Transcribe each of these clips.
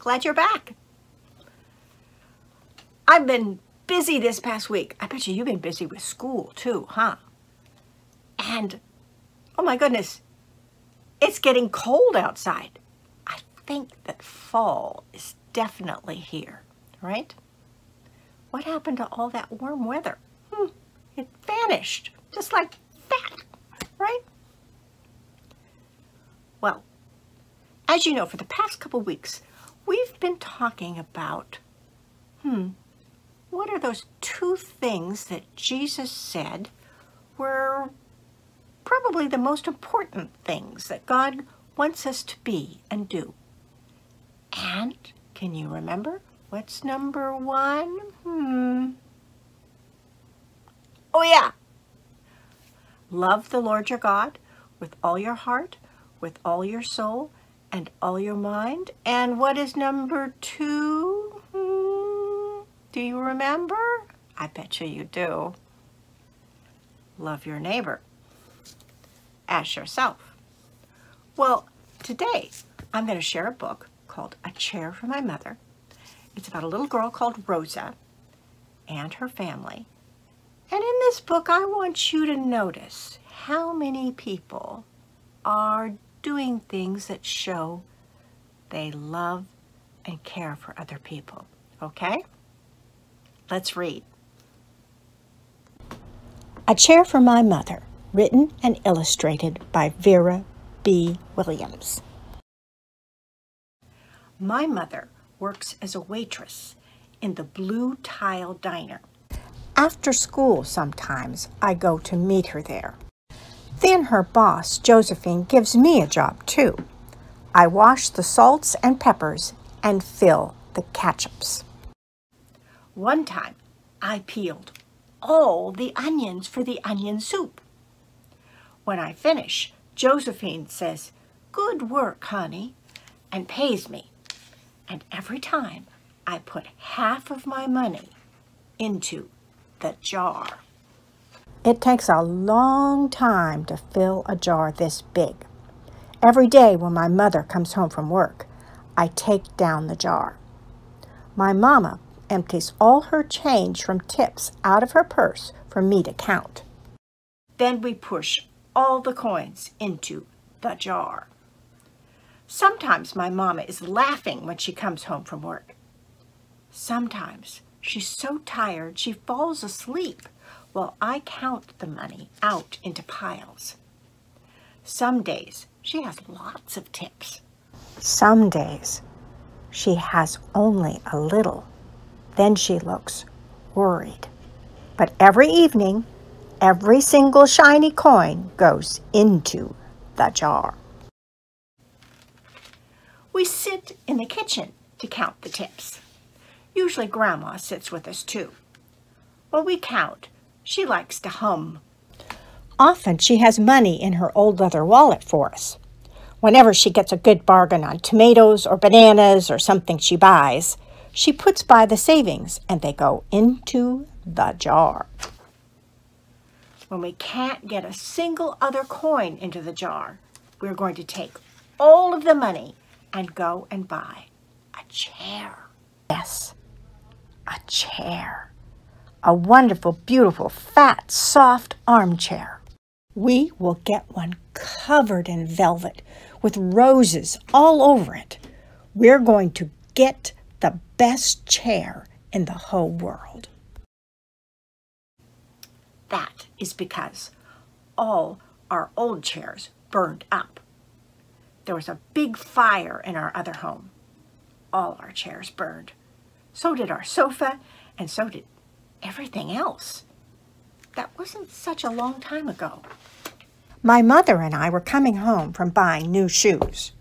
Glad you're back. I've been busy this past week. I bet you've been busy with school too, huh? And, oh my goodness, it's getting cold outside. I think that fall is definitely here, right? What happened to all that warm weather? It vanished, just like that, right? Well, as you know, for the past couple weeks, we've been talking about, what are those two things that Jesus said were probably the most important things that God wants us to be and do? And can you remember? What's number one? Oh yeah. Love the Lord your God with all your heart, with all your soul, and all your mind. And what is number two? Do you remember? I bet you do. Love your neighbor as yourself. Well, today I'm going to share a book called A Chair for My Mother. It's about a little girl called Rosa and her family. And in this book, I want you to notice how many people are doing things that show they love and care for other people. Okay? Let's read. A Chair for My Mother, written and illustrated by Vera B. Williams. My mother works as a waitress in the Blue Tile Diner. After school, sometimes I go to meet her there. Then her boss, Josephine, gives me a job too. I wash the salts and peppers and fill the ketchups. One time, I peeled all the onions for the onion soup. When I finish, Josephine says, "Good work, honey," and pays me. And every time, I put half of my money into the jar. It takes a long time to fill a jar this big. Every day when my mother comes home from work, I take down the jar. My mama empties all her change from tips out of her purse for me to count. Then we push all the coins into the jar. Sometimes my mama is laughing when she comes home from work. Sometimes she's so tired she falls asleep while I count the money out into piles. Some days she has lots of tips. Some days she has only a little. Then she looks worried. But every evening, every single shiny coin goes into the jar. We sit in the kitchen to count the tips. Usually Grandma sits with us too. While we count, she likes to hum. Often she has money in her old leather wallet for us. Whenever she gets a good bargain on tomatoes or bananas or something she buys, she puts by the savings and they go into the jar. When we can't get a single other coin into the jar, we're going to take all of the money and go and buy a chair. Yes, a chair. A wonderful, beautiful, fat, soft armchair. We will get one covered in velvet with roses all over it. We're going to get the best chair in the whole world. That is because all our old chairs burned up. There was a big fire in our other home. All our chairs burned. So did our sofa, and so did everything else. That wasn't such a long time ago. My mother and I were coming home from buying new shoes.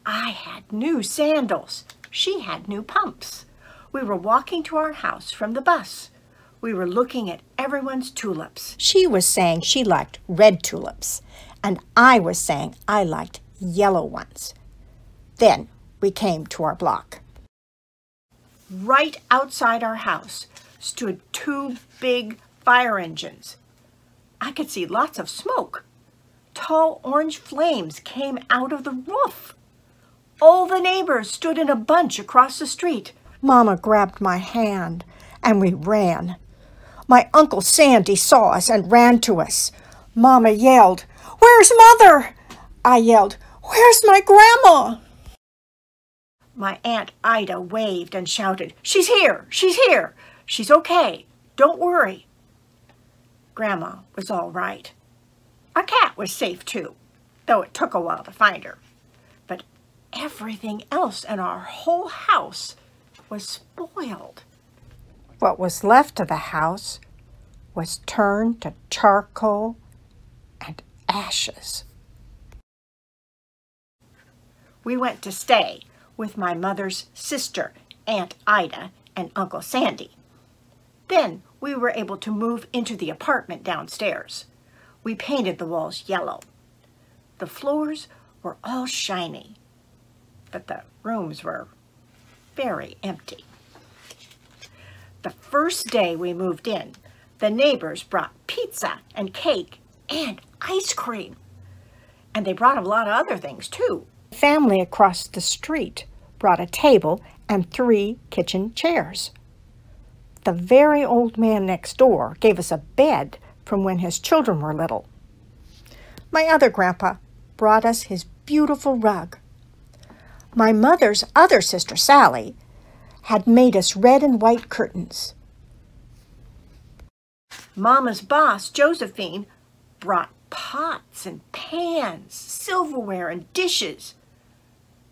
I had new sandals. She had new pumps. We were walking to our house from the bus. We were looking at everyone's tulips. She was saying she liked red tulips, and I was saying I liked yellow ones. Then we came to our block. Right outside our house stood two big fire engines. I could see lots of smoke. Tall orange flames came out of the roof. All the neighbors stood in a bunch across the street. Mama grabbed my hand, and we ran. My Uncle Sandy saw us and ran to us. Mama yelled, "Where's Mother?" I yelled, "Where's my grandma?" My Aunt Ida waved and shouted, "She's here! She's here! She's okay! Don't worry!" Grandma was all right. Our cat was safe too, though it took a while to find her. But everything else in our whole house was spoiled. What was left of the house was turned to charcoal and ashes. We went to stay with my mother's sister, Aunt Ida, and Uncle Sandy. Then we were able to move into the apartment downstairs. We painted the walls yellow. The floors were all shiny, but the rooms were very empty. The first day we moved in, the neighbors brought pizza and cake and ice cream. And they brought a lot of other things too. The family across the street brought a table and 3 kitchen chairs. The very old man next door gave us a bed from when his children were little. My other grandpa brought us his beautiful rug. My mother's other sister, Sally, had made us red and white curtains. Mama's boss, Josephine, brought pots and pans, silverware and dishes.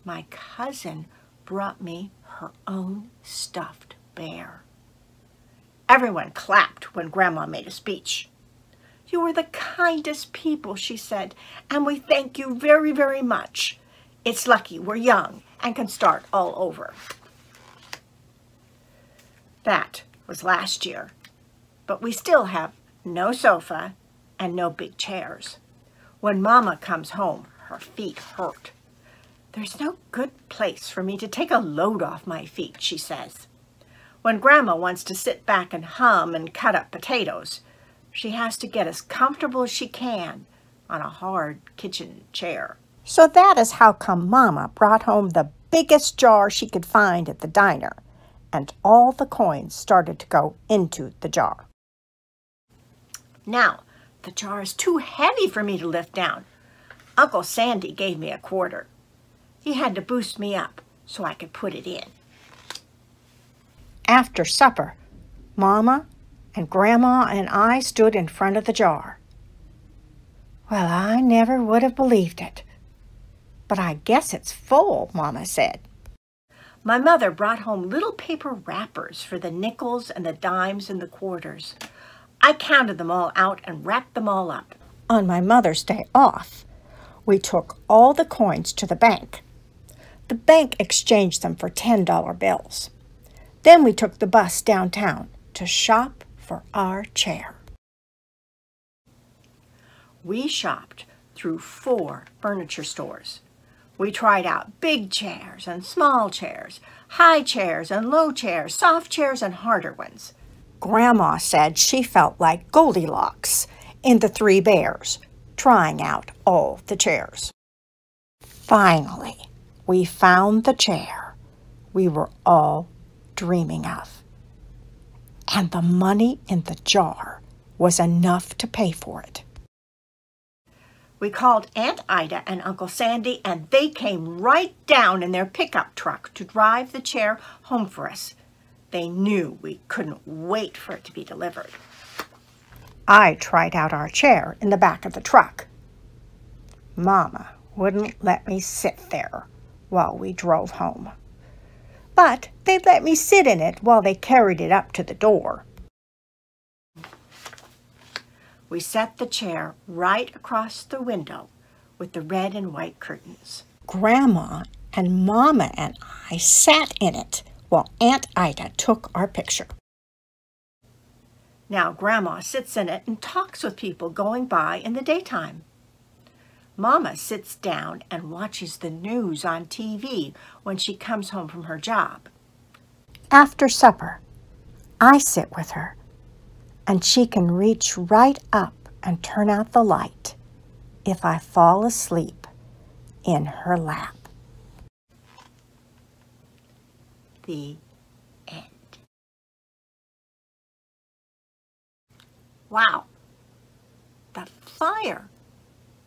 My cousin brought me her own stuffed bear. Everyone clapped when Grandma made a speech. "You are the kindest people," she said, "and we thank you very, very much. It's lucky we're young and can start all over." That was last year, but we still have no sofa and no big chairs. When Mama comes home, her feet hurt. "There's no good place for me to take a load off my feet," she says. When Grandma wants to sit back and hum and cut up potatoes, she has to get as comfortable as she can on a hard kitchen chair. So that is how come Mama brought home the biggest jar she could find at the diner, and all the coins started to go into the jar. Now, the jar is too heavy for me to lift down. Uncle Sandy gave me a quarter. He had to boost me up so I could put it in. After supper, Mama and Grandma and I stood in front of the jar. "Well, I never would have believed it. But I guess it's full," Mama said. My mother brought home little paper wrappers for the nickels and the dimes and the quarters. I counted them all out and wrapped them all up. On my mother's day off, we took all the coins to the bank. The bank exchanged them for $10 bills. Then we took the bus downtown to shop for our chair. We shopped through 4 furniture stores. We tried out big chairs and small chairs, high chairs and low chairs, soft chairs and harder ones. Grandma said she felt like Goldilocks in the 3 Bears, trying out all the chairs. Finally, we found the chair we were all dreaming of. And the money in the jar was enough to pay for it. We called Aunt Ida and Uncle Sandy, and they came right down in their pickup truck to drive the chair home for us. They knew we couldn't wait for it to be delivered. I tried out our chair in the back of the truck. Mama wouldn't let me sit there while we drove home. But they let me sit in it while they carried it up to the door. We set the chair right across the window with the red and white curtains. Grandma and Mama and I sat in it while Aunt Ida took our picture. Now Grandma sits in it and talks with people going by in the daytime. Mama sits down and watches the news on TV when she comes home from her job. After supper, I sit with her, and she can reach right up and turn out the light if I fall asleep in her lap. The end. Wow. The fire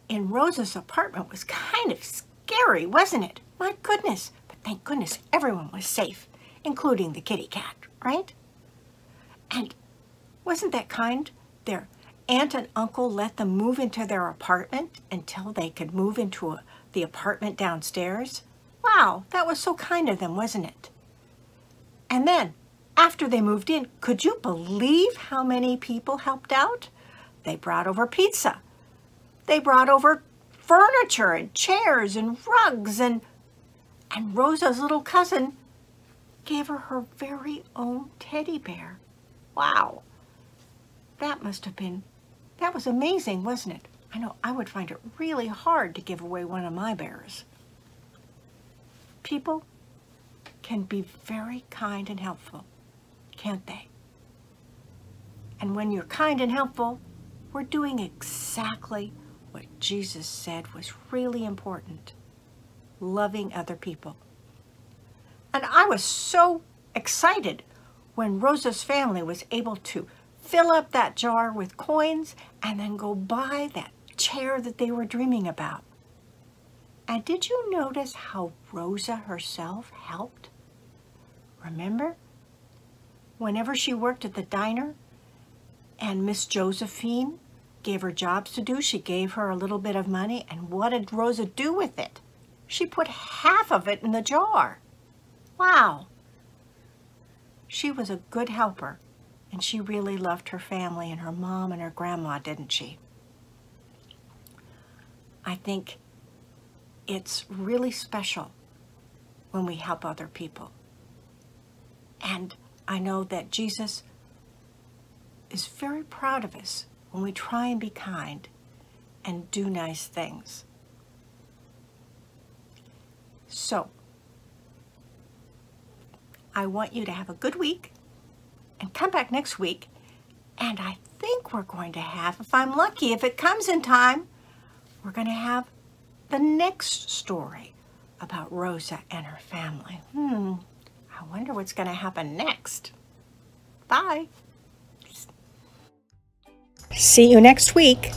in Rosa's apartment was kind of scary, wasn't it? My goodness. But thank goodness everyone was safe, including the kitty cat, right? And wasn't that kind? Their aunt and uncle let them move into their apartment until they could move into the apartment downstairs. Wow, that was so kind of them, wasn't it? And then, after they moved in, could you believe how many people helped out? They brought over pizza. They brought over furniture and chairs and rugs, and Rosa's little cousin gave her very own teddy bear. Wow. That was amazing, wasn't it? I know I would find it really hard to give away one of my bears. People can be very kind and helpful, can't they? And when you're kind and helpful, we're doing exactly what Jesus said was really important: loving other people. And I was so excited when Rosa's family was able to fill up that jar with coins and then go buy that chair that they were dreaming about. And did you notice how Rosa herself helped? Remember? Whenever she worked at the diner and Miss Josephine gave her jobs to do, she gave her a little bit of money, and what did Rosa do with it? She put half of it in the jar. Wow. She was a good helper, and she really loved her family and her mom and her grandma, didn't she? I think it's really special when we help other people. And I know that Jesus is very proud of us when we try and be kind and do nice things. So, I want you to have a good week and come back next week. And I think we're going to have, if I'm lucky, if it comes in time, we're going to have the next story about Rosa and her family. I wonder what's going to happen next. Bye. See you next week.